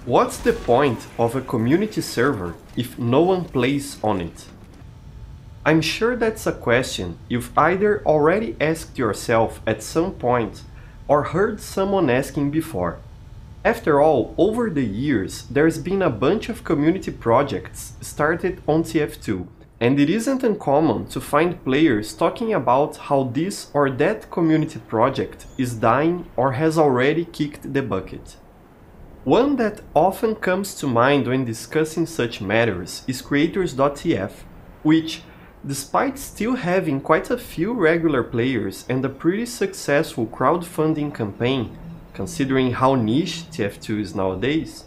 What's the point of a community server if no one plays on it? I'm sure that's a question you've either already asked yourself at some point or heard someone asking before. After all, over the years, there's been a bunch of community projects started on TF2, and it isn't uncommon to find players talking about how this or that community project is dying or has already kicked the bucket. One that often comes to mind when discussing such matters is crators.tf, which, despite still having quite a few regular players and a pretty successful crowdfunding campaign, considering how niche TF2 is nowadays,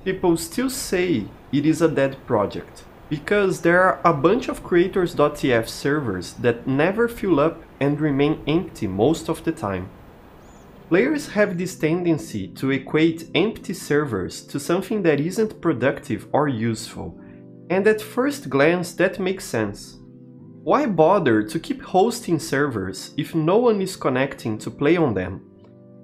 people still say it is a dead project, because there are a bunch of crators.tf servers that never fill up and remain empty most of the time. Players have this tendency to equate empty servers to something that isn't productive or useful, and at first glance that makes sense. Why bother to keep hosting servers if no one is connecting to play on them?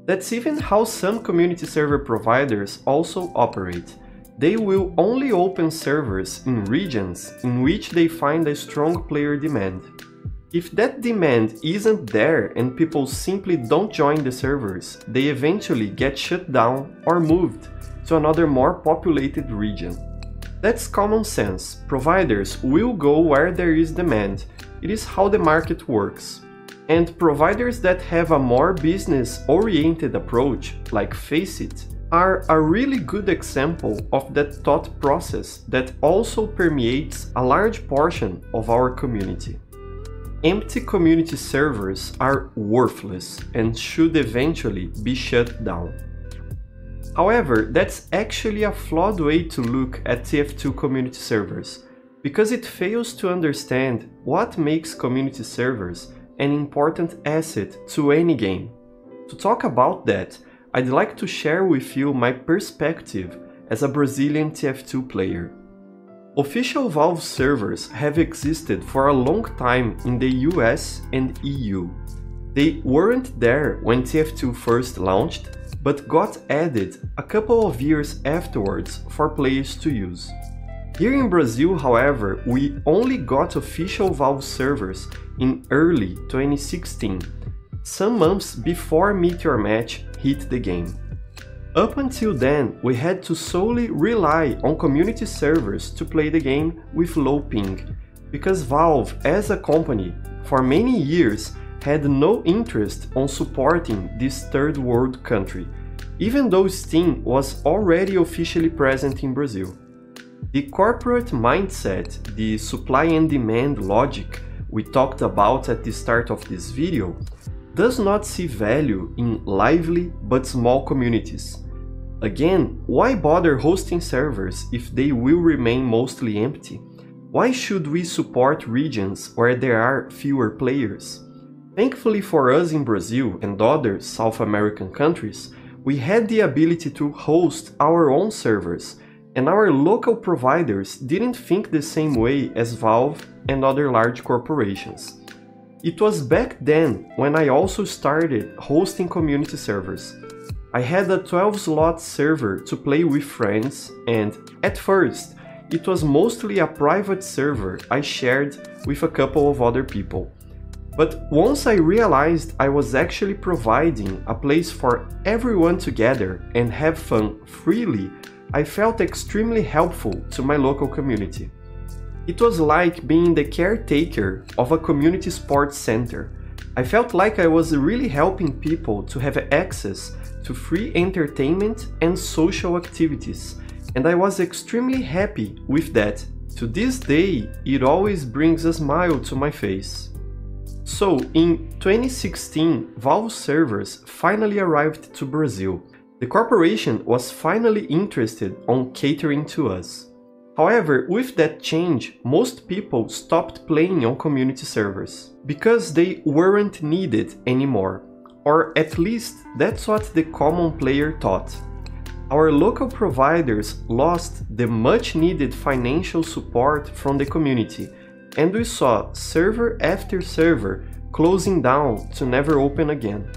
That's even how some community server providers also operate. They will only open servers in regions in which they find a strong player demand. If that demand isn't there and people simply don't join the servers, they eventually get shut down or moved to another more populated region. That's common sense. Providers will go where there is demand. It is how the market works. And providers that have a more business-oriented approach, like Faceit, are a really good example of that thought process that also permeates a large portion of our community. Empty community servers are worthless and should eventually be shut down. However, that's actually a flawed way to look at TF2 community servers, because it fails to understand what makes community servers an important asset to any game. To talk about that, I'd like to share with you my perspective as a Brazilian TF2 player. Official Valve servers have existed for a long time in the US and EU. They weren't there when TF2 first launched, but got added a couple of years afterwards for players to use. Here in Brazil, however, we only got official Valve servers in early 2016, some months before Meteor Match hit the game. Up until then, we had to solely rely on community servers to play the game with low ping, because Valve, as a company, for many years had no interest on supporting this third world country, even though Steam was already officially present in Brazil. The corporate mindset, the supply and demand logic we talked about at the start of this video, does not see value in lively but small communities. Again, why bother hosting servers if they will remain mostly empty? Why should we support regions where there are fewer players? Thankfully for us in Brazil and other South American countries, we had the ability to host our own servers, and our local providers didn't think the same way as Valve and other large corporations. It was back then when I also started hosting community servers. I had a 12-slot server to play with friends, and at first, it was mostly a private server I shared with a couple of other people. But once I realized I was actually providing a place for everyone to gather and have fun freely, I felt extremely helpful to my local community. It was like being the caretaker of a community sports center. I felt like I was really helping people to have access to free entertainment and social activities, and I was extremely happy with that. To this day, it always brings a smile to my face. So, in 2016, Valve servers finally arrived to Brazil. The corporation was finally interested on catering to us. However, with that change, most people stopped playing on community servers, because they weren't needed anymore. Or at least that's what the common player thought. Our local providers lost the much needed financial support from the community, and we saw server after server closing down to never open again.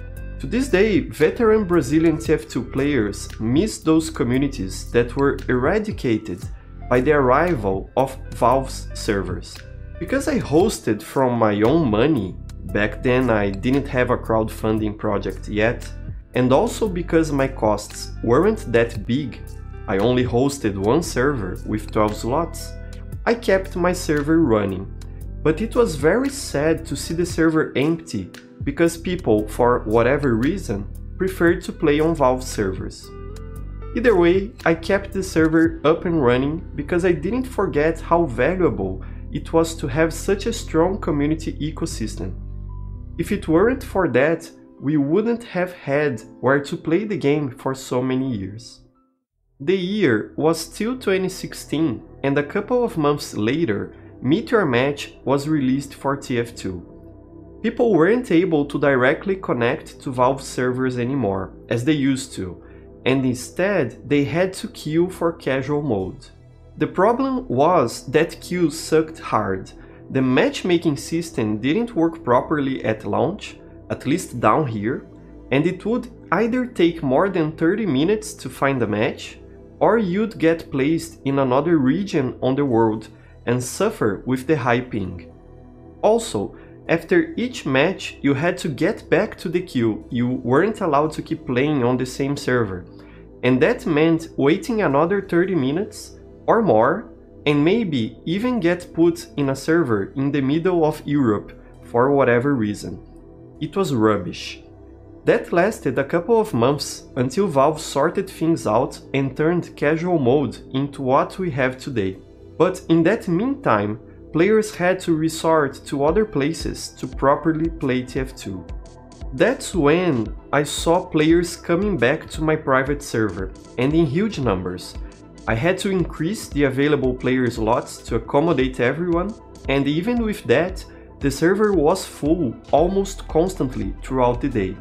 To this day, veteran Brazilian TF2 players miss those communities that were eradicated by the arrival of Valve's servers. Because I hosted from my own money, back then I didn't have a crowdfunding project yet, and also because my costs weren't that big, I only hosted one server with 12 slots, I kept my server running. But it was very sad to see the server empty because people, for whatever reason, preferred to play on Valve servers. Either way, I kept the server up and running because I didn't forget how valuable it was to have such a strong community ecosystem. If it weren't for that, we wouldn't have had where to play the game for so many years. The year was still 2016, and a couple of months later, Meteor Match was released for TF2. People weren't able to directly connect to Valve servers anymore, as they used to, and instead they had to queue for casual mode. The problem was that queues sucked hard. The matchmaking system didn't work properly at launch, at least down here, and it would either take more than 30 minutes to find a match, or you'd get placed in another region on the world and suffer with the high ping. Also, after each match you had to get back to the queue, you weren't allowed to keep playing on the same server, and that meant waiting another 30 minutes or more, and maybe even get put in a server in the middle of Europe for whatever reason. It was rubbish. That lasted a couple of months until Valve sorted things out and turned casual mode into what we have today. But in that meantime, players had to resort to other places to properly play TF2. That's when I saw players coming back to my private server, and in huge numbers. I had to increase the available player slots to accommodate everyone, and even with that, the server was full almost constantly throughout the day.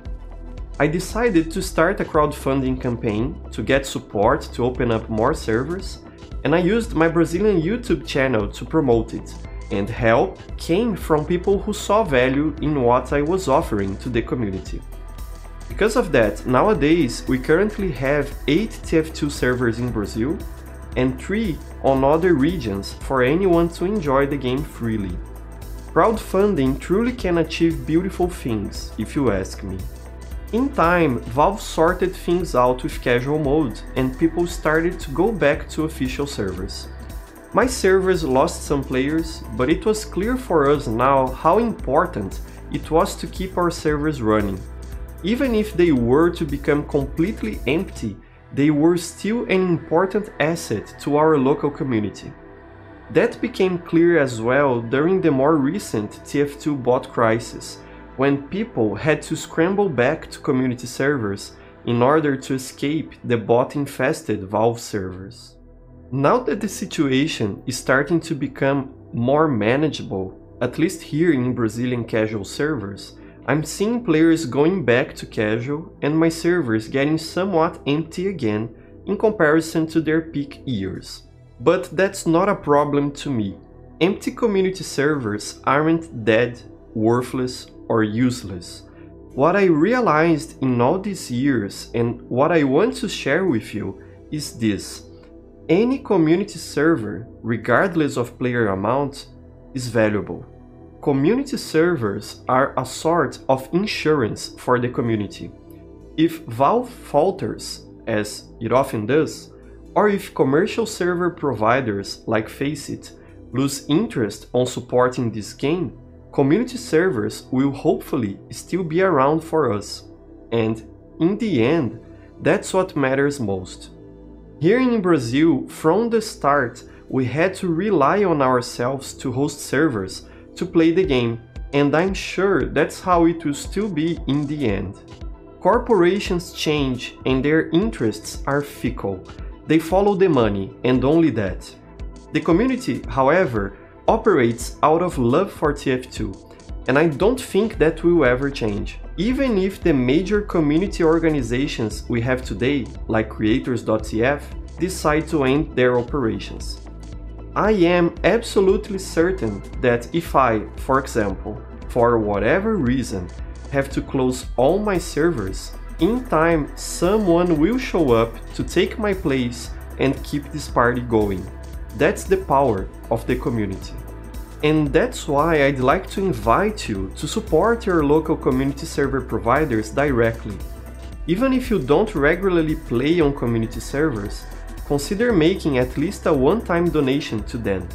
I decided to start a crowdfunding campaign to get support to open up more servers, and I used my Brazilian YouTube channel to promote it, and help came from people who saw value in what I was offering to the community. Because of that, nowadays we currently have 8 TF2 servers in Brazil and 3 on other regions for anyone to enjoy the game freely. Crowdfunding truly can achieve beautiful things, if you ask me. In time, Valve sorted things out with casual mode, and people started to go back to official servers. My servers lost some players, but it was clear for us now how important it was to keep our servers running. Even if they were to become completely empty, they were still an important asset to our local community. That became clear as well during the more recent TF2 bot crisis, when people had to scramble back to community servers in order to escape the bot-infested Valve servers. Now that the situation is starting to become more manageable, at least here in Brazilian casual servers, I'm seeing players going back to casual and my servers getting somewhat empty again in comparison to their peak years. But that's not a problem to me. Empty community servers aren't dead, worthless, or useless. What I realized in all these years and what I want to share with you is this: any community server, regardless of player amount, is valuable. Community servers are a sort of insurance for the community. If Valve falters, as it often does, or if commercial server providers like Faceit lose interest on supporting this game, community servers will hopefully still be around for us, and in the end, that's what matters most. Here in Brazil, from the start, we had to rely on ourselves to host servers to play the game, and I'm sure that's how it will still be in the end. Corporations change and their interests are fickle. They follow the money, and only that. The community, however, operates out of love for TF2, and I don't think that will ever change. Even if the major community organizations we have today, like crators.tf, decide to end their operations. I am absolutely certain that if I, for example, for whatever reason, have to close all my servers, in time someone will show up to take my place and keep this party going. That's the power of the community. And that's why I'd like to invite you to support your local community server providers directly. Even if you don't regularly play on community servers, consider making at least a one-time donation to them.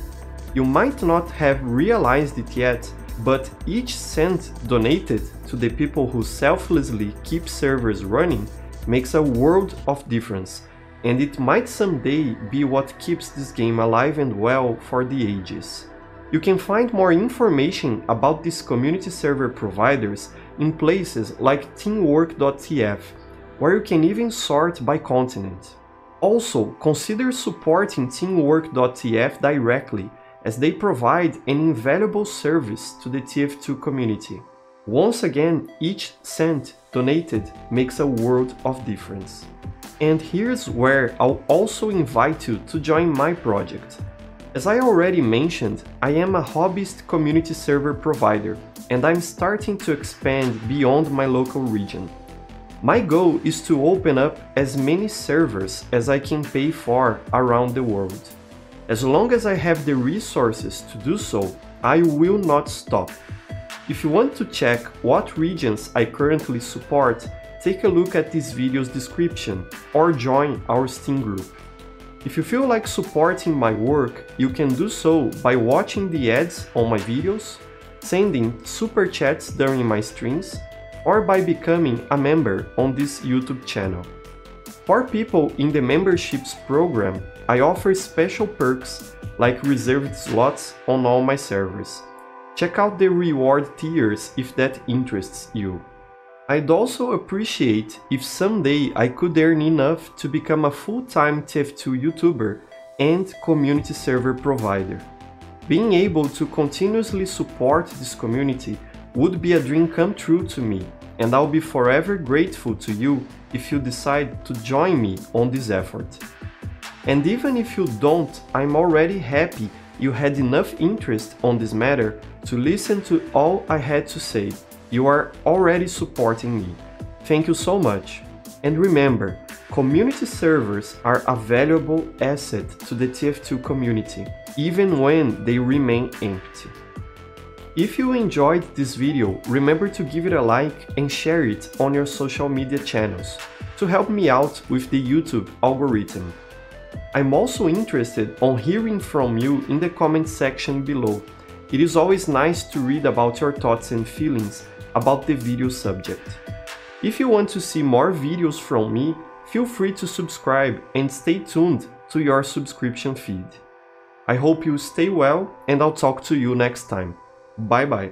You might not have realized it yet, but each cent donated to the people who selflessly keep servers running makes a world of difference, and it might someday be what keeps this game alive and well for the ages. You can find more information about these community server providers in places like teamwork.tf, where you can even sort by continent. Also, consider supporting teamwork.tf directly, as they provide an invaluable service to the TF2 community. Once again, each cent donated makes a world of difference. And here's where I'll also invite you to join my project. As I already mentioned, I am a hobbyist community server provider, and I'm starting to expand beyond my local region. My goal is to open up as many servers as I can pay for around the world. As long as I have the resources to do so, I will not stop. If you want to check what regions I currently support, take a look at this video's description or join our Steam group. If you feel like supporting my work, you can do so by watching the ads on my videos, sending super chats during my streams, or by becoming a member on this YouTube channel. For people in the memberships program, I offer special perks like reserved slots on all my servers. Check out the reward tiers if that interests you. I'd also appreciate if someday I could earn enough to become a full-time TF2 YouTuber and community server provider. Being able to continuously support this community would be a dream come true to me, and I'll be forever grateful to you if you decide to join me on this effort. And even if you don't, I'm already happy you had enough interest on this matter to listen to all I had to say. You are already supporting me. Thank you so much. And remember, community servers are a valuable asset to the TF2 community, even when they remain empty. If you enjoyed this video, remember to give it a like and share it on your social media channels to help me out with the YouTube algorithm. I'm also interested on hearing from you in the comment section below. It is always nice to read about your thoughts and feelings about the video subject. If you want to see more videos from me, feel free to subscribe and stay tuned to your subscription feed. I hope you stay well, and I'll talk to you next time. Bye bye.